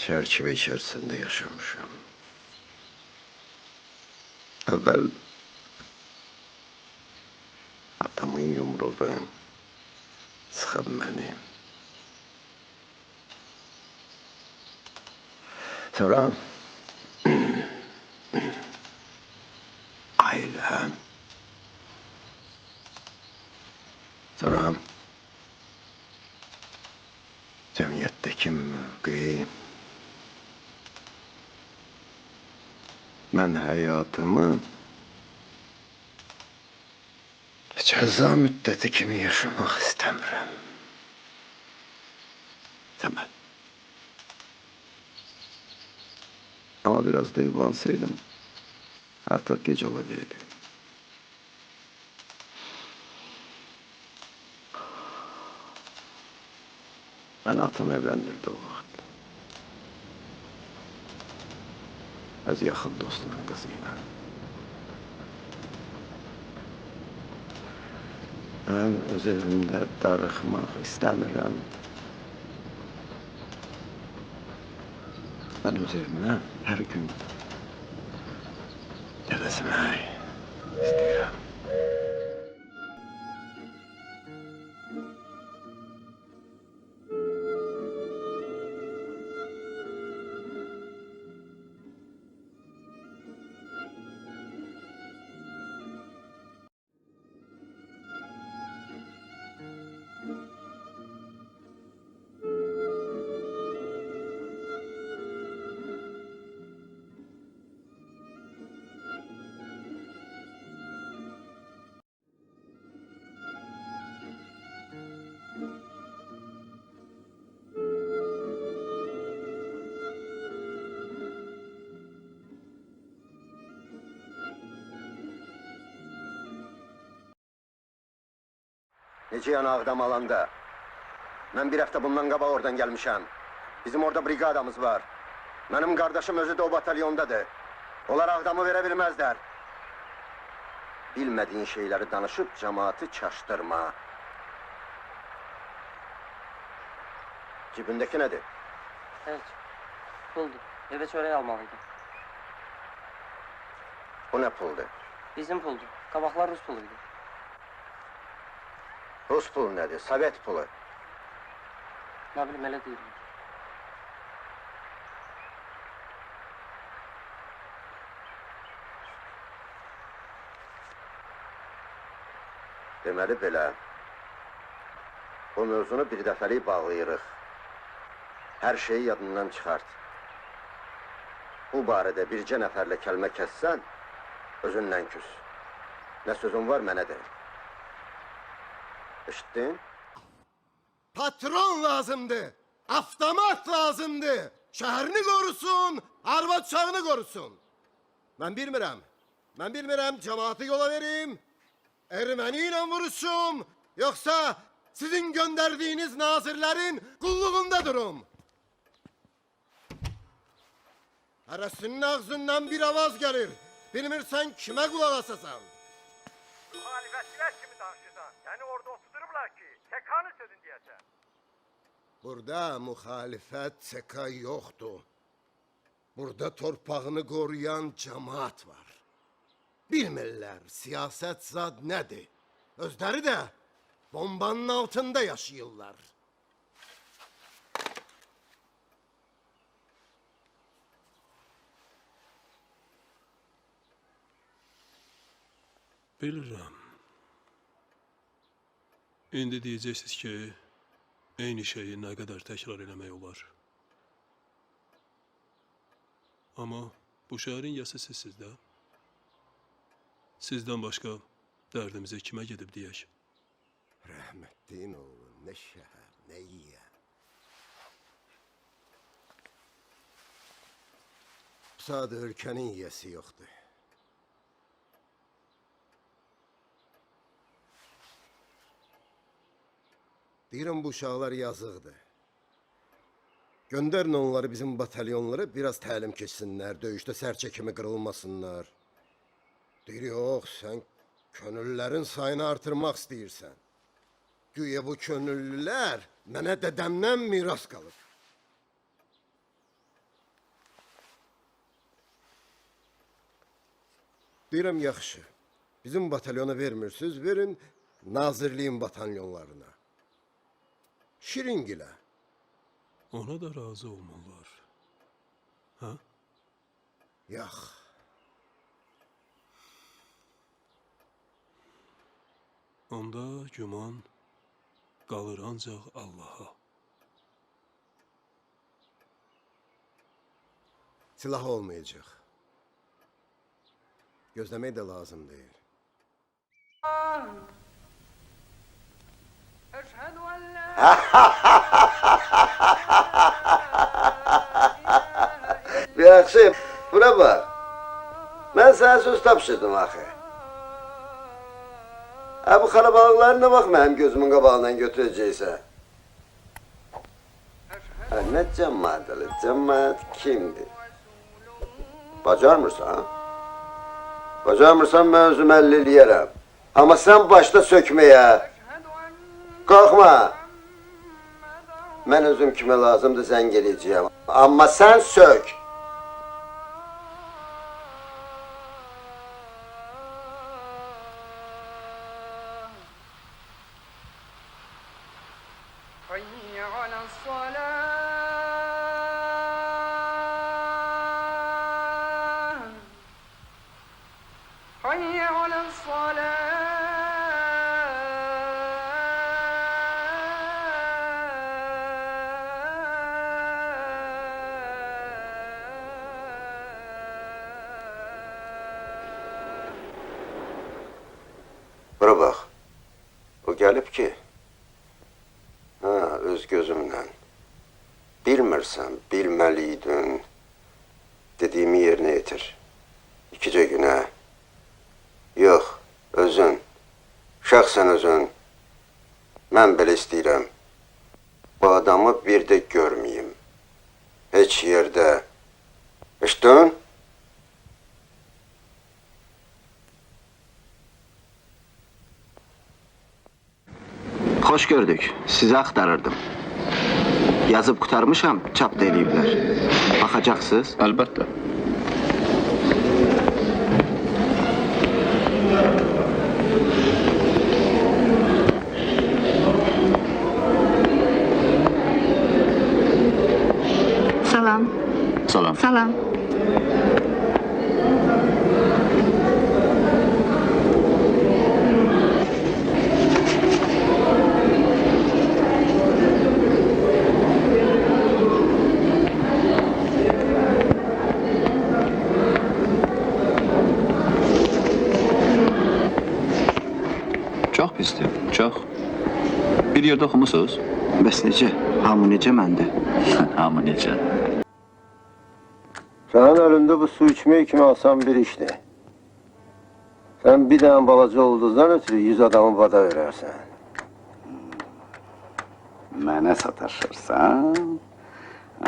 çerçeve içerisinde yaşamışım. Evvel atamın yumruğu sıkıp beni. Sonra ailem. Sonra cemiyetteki mövqeyi. Ben hayatımı ceza müddeti kimi yaşamak istemiyorum. Temel. Ama biraz da yuvansaydım artık gece olabilirdi. Ben atımı evlendirdi o vakit. Az yakın dostunun kızıyla. Ben öz evimde darıxmaq istemiyorum. Ben öz evimə hər gün tələsmək istəyirəm. Necə yana Ağdam alanda? Mən bir həftə bundan qabaq oradan gəlmişəm. Bizim orada briqadamız var. Mənim qardaşım özü də o batalyondadır. Onlar Ağdamı verə bilməzlər. Bilmədiyin şeyləri danışıb cəmaatı çaşdırma. Cibindəki nədir? Evet, puldu. Eve çörək almalıydım. Bu nə puldur? Bizim puldu. Qabaqlar Rus puluydu. Rus pulu nədir? Sovet pulu. Ne bileyim, elə deyirlər. Deməli belə. Bu mövzunu bir dəfəlik bağlayırıq. Hər şeyi yadından çıxart. Bu barədə bircə nəfərlə kəlmə kəssən, özündən küs. Nə sözün var mənə de. Eşitdin? Patron lazımdı. Avtomat lazımdı. Şəhərini qorusun, arvad uşağını qorusun. Mən bilmirəm cəmaatı yola verim, erməni ilə vuruşum, yoxsa sizin göndərdiyiniz nazirlərin qulluğunda durum. Hərəsinin ağzından bir avaz gəlir. Bilmirsən kimə qulaq asasan. Muhalifətçilər kimi danışırsan. Səni orada oturtdurublar ki, tekanı sözün deyəsən. Burada müxalifət seka yoxdur. Burada torpağını qoruyan cəmaat var. Bilmirlər siyasət zad nədir. Özləri də bombanın altında yaşayırlar. Bilirəm. İndi deyəcəksiniz ki, eyni şeyi nə qədər təkrar eləmək olar. Amma bu şəhərin yası sizsiz də. Sizdən başqa dərdimizi kimə gedib deyək? Rəhmətliyin oğlu, nə şəhər, nə yiyə. Bu saat ölkənin yiyəsi yoxdur. Deyirəm bu uşaqlar yazıqdır. Göndərin onları bizim batalyonlara biraz təlim keçsinlər, döyüşdə sərçə kimi qırılmasınlar. Deyir, yox, sən könüllülərin sayını artırmaq istəyirsən. Güya bu könüllülər mənə dədəmdən miras qalıb. Deyirəm, yaxşı. Bizim batalyona vermirsiniz, verin nazirliyin batalyonlarına. Şiringilə. Ona da razı olmalılar. Ha? Yox. Onda güman qalır ancaq Allaha. Silah olmayacaq. Gözləmək də lazım deyil. أشهد أن لا Yaxşı, bura bax. Mən sənə söz tapşırdım axı. Bu xarabalıqları nə vaxt mənim gözümün qabağından götürəcəksə? Nə cəmaat elə, cəmaat kimdir? Bacarmırsan? Bacarmırsan, mən özüm əlli eləyərəm. Amma sən başda sökməyə. Qalxma. Mən özüm kimə lazımdır zəng eləyəcəyəm. Amma sən sök. حي على الصلاة حي على Bura bax. O gəlib ki. Öz gözümlə. Bilmirsən, bilməliydin. Dediyimi yerinə yetir. 2 günə. Yox, özün. Şəxsən özün. Mən belə istəyirəm. Bu adamı bir də görməyim. Heç yerdə. Eşitdin? Xoş gördük. Sizi axtarırdım. Yazıb qutarmışam, çap da eləyiblər. Baxacaqsınız? Əlbəttə. Salam. Salam. Salam. Çox pisdir, çox. Bir yerdə oxumusunuz? Bəs necə? Hamı necə məndə? Hamı necə? Sənin əlində bu su içmək kimi asan bir işdir. Sən bir dənə balaca ulduzdan ötürü 100 adamı vada verərsən. Mənə sataşırsan?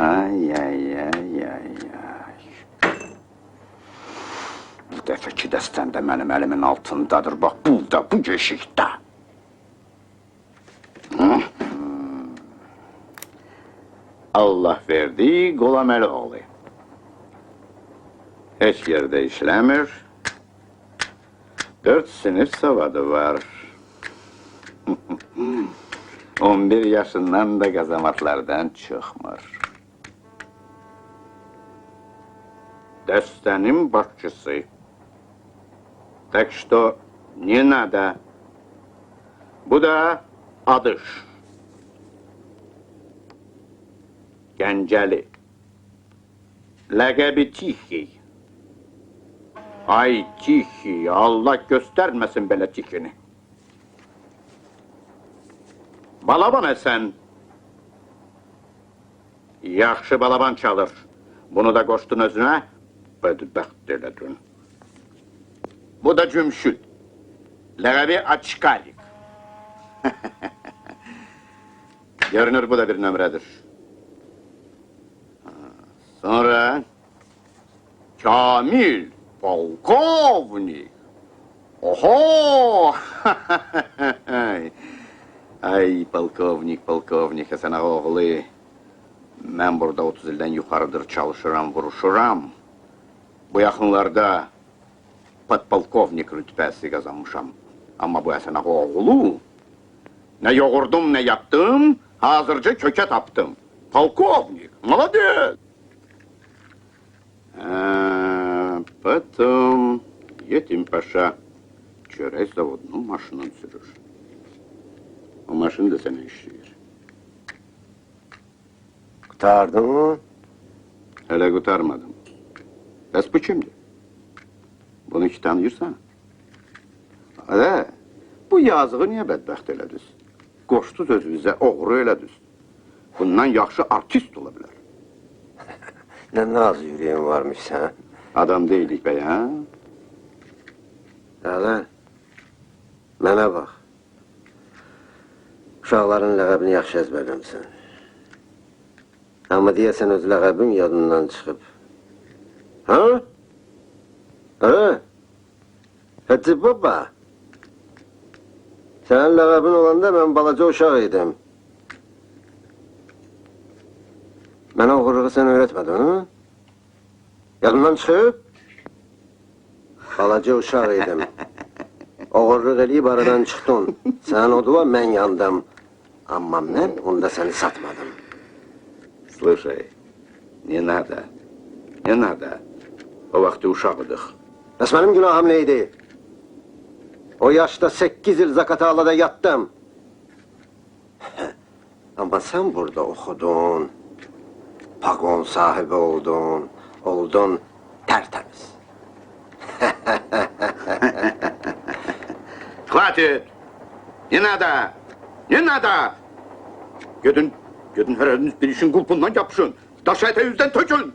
Ay, ay, ay, ay, ay. Bu dəfəki dəstən də mənim əlimin altındadır. Bax, burada, bu yeşikdə. Allah verdi, Qolaməli oğlu. Heç yerdə işləmir. 4 sinif savadı var. 11 yaşından da qazamatlardan çıxmır. Dəstənin başçısı. Tak что не надо. Bu da Adış. Gəncəli. Ləqəbi Tixi. Ay Tixi, Allah göstərməsin belə Tixini. Balaban Həsən. Yaxşı balaban çalır. Bunu da qoşdun özünə, bədbəxt elədin. Bu da Cümşüd. Ləqəbi Açkalik. Görünür bu da bir nömrədir. Sonra Kamil Polkovnik. Oho! Ay polkovnik, Həsən oğlu. Mən burada 30 ildən yuxarıdır çalışıram, vuruşuram. Bu yaxınlarda podpolkovnik rütbəsi qazanmışam. Amma bu Həsən ağa oğlu, nə yoğurdum, nə yaptım, hazırca kökə tapdım. Polkovnik, молодец! Потом Yetim Paşa çörək zavodunun maşınını sürür. O maşın da sənə işləyir. Qurtardın mı? Hələ qurtarmadım. Bəs bu kimdir? Bunu ki tanıyırsan? Hələ, bu yazığı niyə bədbəxt elədiniz? Qoşdunuz özünüzə, oğru elədiniz. Bundan yaxşı artist ola bilər. Nə naz yüreğin varmış sən? Adam deyilik bəy, ha? Hələ, mənə bax. Uşaqların ləqəbini yaxşı əzbərləmsən. Amma deyəsən öz ləqəbin yadından çıxıb. Ha? Ha? Hacı baba. Sənin ləqəbin olanda mən balaca uşaq idim. Mənə oğurluğu sən öyrətmədin, ha? Yadından çıxıb? Balaca uşaq idim. Oğurluq eləyib aradan çıxdın. Sən oduva, mən yandım. Amma mən onda səni satmadım. Слушай, не надо, не надо. O vaxtı uşaqdıq. Bəs mənim günahım neydi? O yaşda 8 il Zakatalada yattım. Amma sən burada oxudun. Pagon sahibi oldun. Oldun tertemiz. Хватит! Не надо! Не надо! Gidin her eliniz bir işin kulpundan yapışın. Taşı ete yüzden tökün.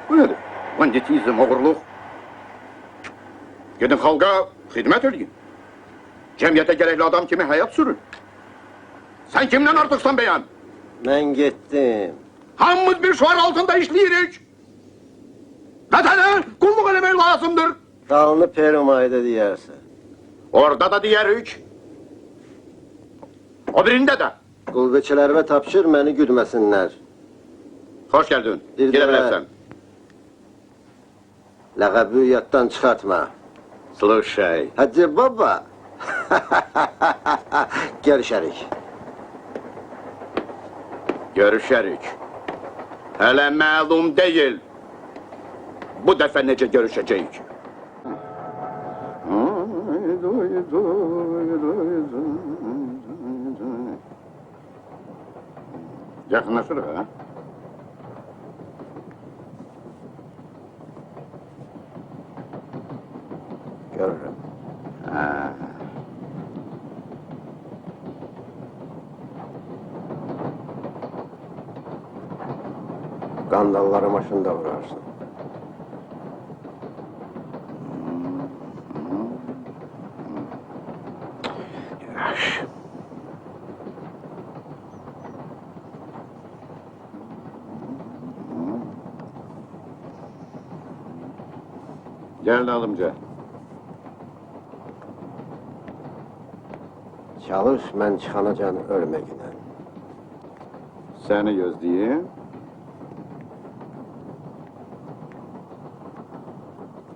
Bu nedir? Banditizm, oğurluq. Gidin halka hizmet edin. Cemiyete gerekli adam kimi hayat sürün. Sen kimden artıksan beyan? Ben gittim. Hamımız bir şuar altında işleyirik. Vatana kulluk elemeyi lazımdır. Dalını perumayda diyersin. Orada da diyerik. O birinde de. Qulbeçilərime tapşır, məni güdməsinlər. Hoş geldin. Bir Gidebilirsin. Ləqəbi yaddan çıxartma. Слушай. Hacı baba. Görüşərik. Görüşerik. Hele malum değil. Bu defa nece görüşeceğiz? Yakınlaşır ha? Görürüm. Ha. Qandalları maşında vurarsın. Gel alımca. Çalış, mən çıxanacan ölməginə. Seni gözleyeyim.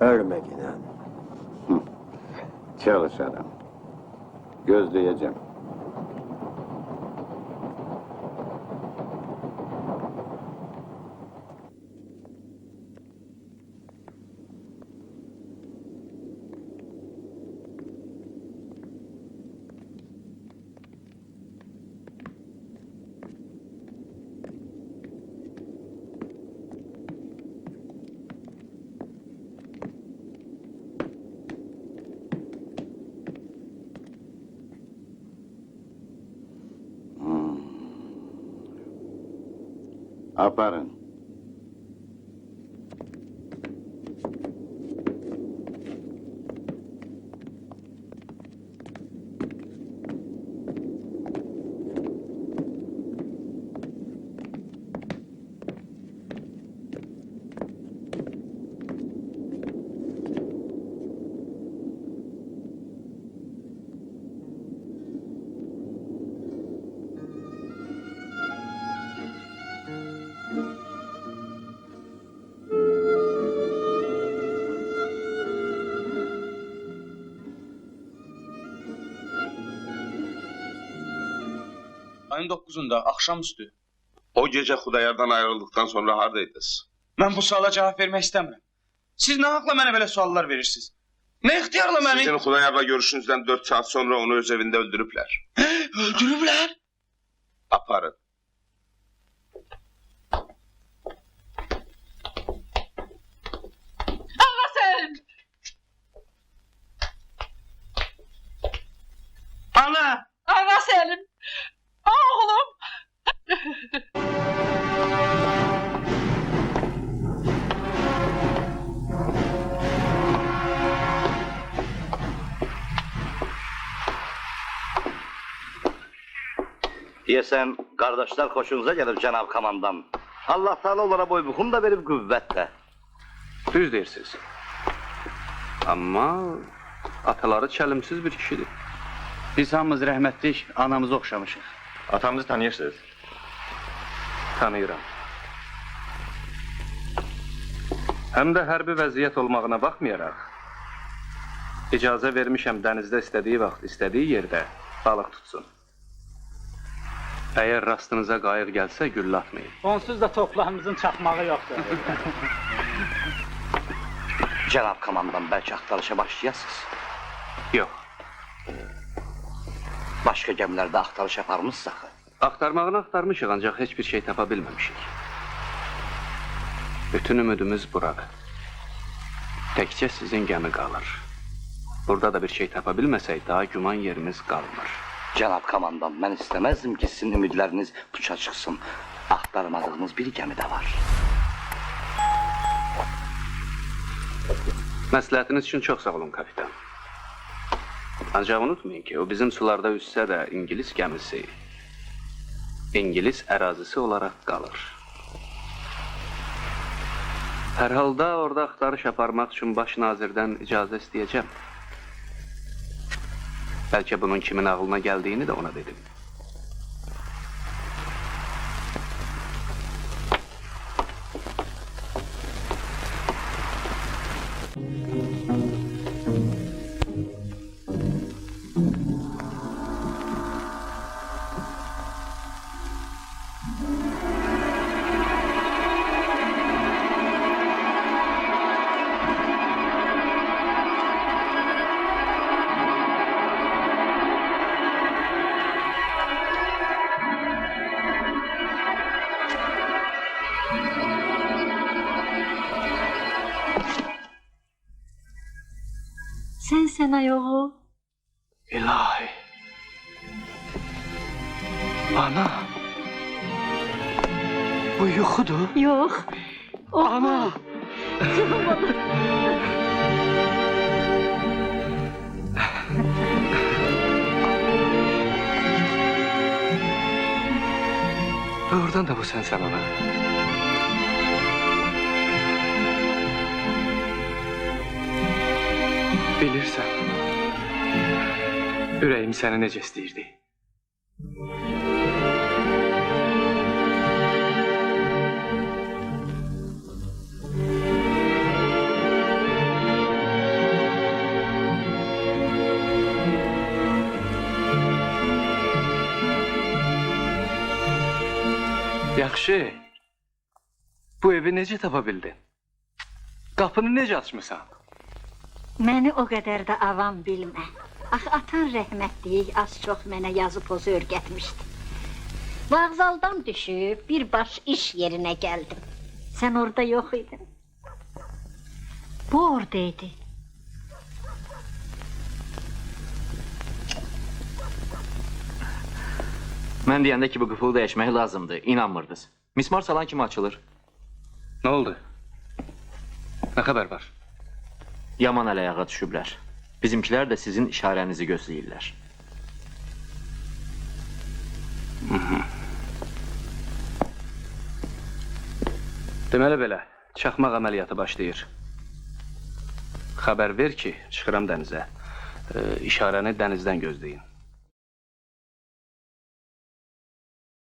Ölməginə. Çalış adam. Gözleyeceğim. Aparın. Ayın 9-unda, axşamüstü. O gece Xudayardan ayrıldıktan sonra hardaydınız? Mən bu suala cavab vermək istəmirəm. Siz nə haqla mənə belə suallar verirsiniz? Nə ixtiyarla məni... Sizin Xudayarla görüşünüzdən 4 saat sonra onu öz evində öldürüblər. Öldürüblər? Aparın. Ağa Səlim! Ana! Ağa Səlim! Oğlum! Deyəsən, qardaşlar xoşunuza gəlib cənab komandan. Allah Teala onlara boy buxum da verib qüvvətlə. Düz deyirsiniz. Amma ataları çəlimsiz bir kişidir. Biz hamımız rəhmətlik, anamızı oxşamışıq. Atamızı tanıyırsınız? Tanıyıram. Həm də hərbi vəziyyət olmağına baxmayaraq, icazə vermişəm dənizdə istədiyi vaxt, istədiyi yerdə balıq tutsun. Əgər rastınıza qayıq gəlsə, güllə atmayın. Onsuz da toplarımızın çaxmağı yoxdur. Cənab komandan bəlkə axtarışa başlayasınız. Yox. Başqa gəmilərdə axtarış yaparmışsaq. Axtarmağını axtarmışıq, ancaq heç bir şey tapa bilməmişik. Bütün ümidimiz buradır. Təkcə sizin gəmi qalır. Burada da bir şey tapa bilməsək, daha güman yerimiz qalmır. Cənab komandan, mən istəməzdim ki, sizin ümidləriniz puça çıxsın. Axtarmadığımız bir gəmi də var. Məsləhətiniz üçün çox sağ olun, kapitan. Ancaq unutmayın ki, o bizim sularda üzsə də İngilis gəmisi, İngilis ərazisi olaraq qalır. Hər halda orada axtarış aparmaq üçün baş nazirdən icazə istəyəcəm. Bəlkə bunun kimin ağlına gəldiyini də ona dedim. Sən ayoğu. İlahi. Ana. Bu yuxudur. Yox. Ana. Doğrudan da bu sənsən ana. Bilirsən, ürəyim səni necə istəyirdi. Yaxşı, bu evi necə tapa bildin? Qapını necə açmısan? Məni o qədər də avam bilmə. Ax, atan rəhmətlik az-çox mənə yazı pozu öyrətmişdi. Vağzaldan düşüb bir baş iş yerinə gəldim. Sən orada yox idin. Bu oradaydı. Mən deyəndə ki, bu qıfılı dəyişmək lazımdır, inanmırdınız. Mismar salan kimi açılır. Nə oldu? Nə xəbər var? Yaman əl-ayağa düşüblər. Bizimkilər də sizin işarənizi gözləyirlər. Deməli belə, çaxmaq əməliyyatı başlayır. Xəbər ver ki, çıxıram dənizə. İşarəni dənizdən gözləyin.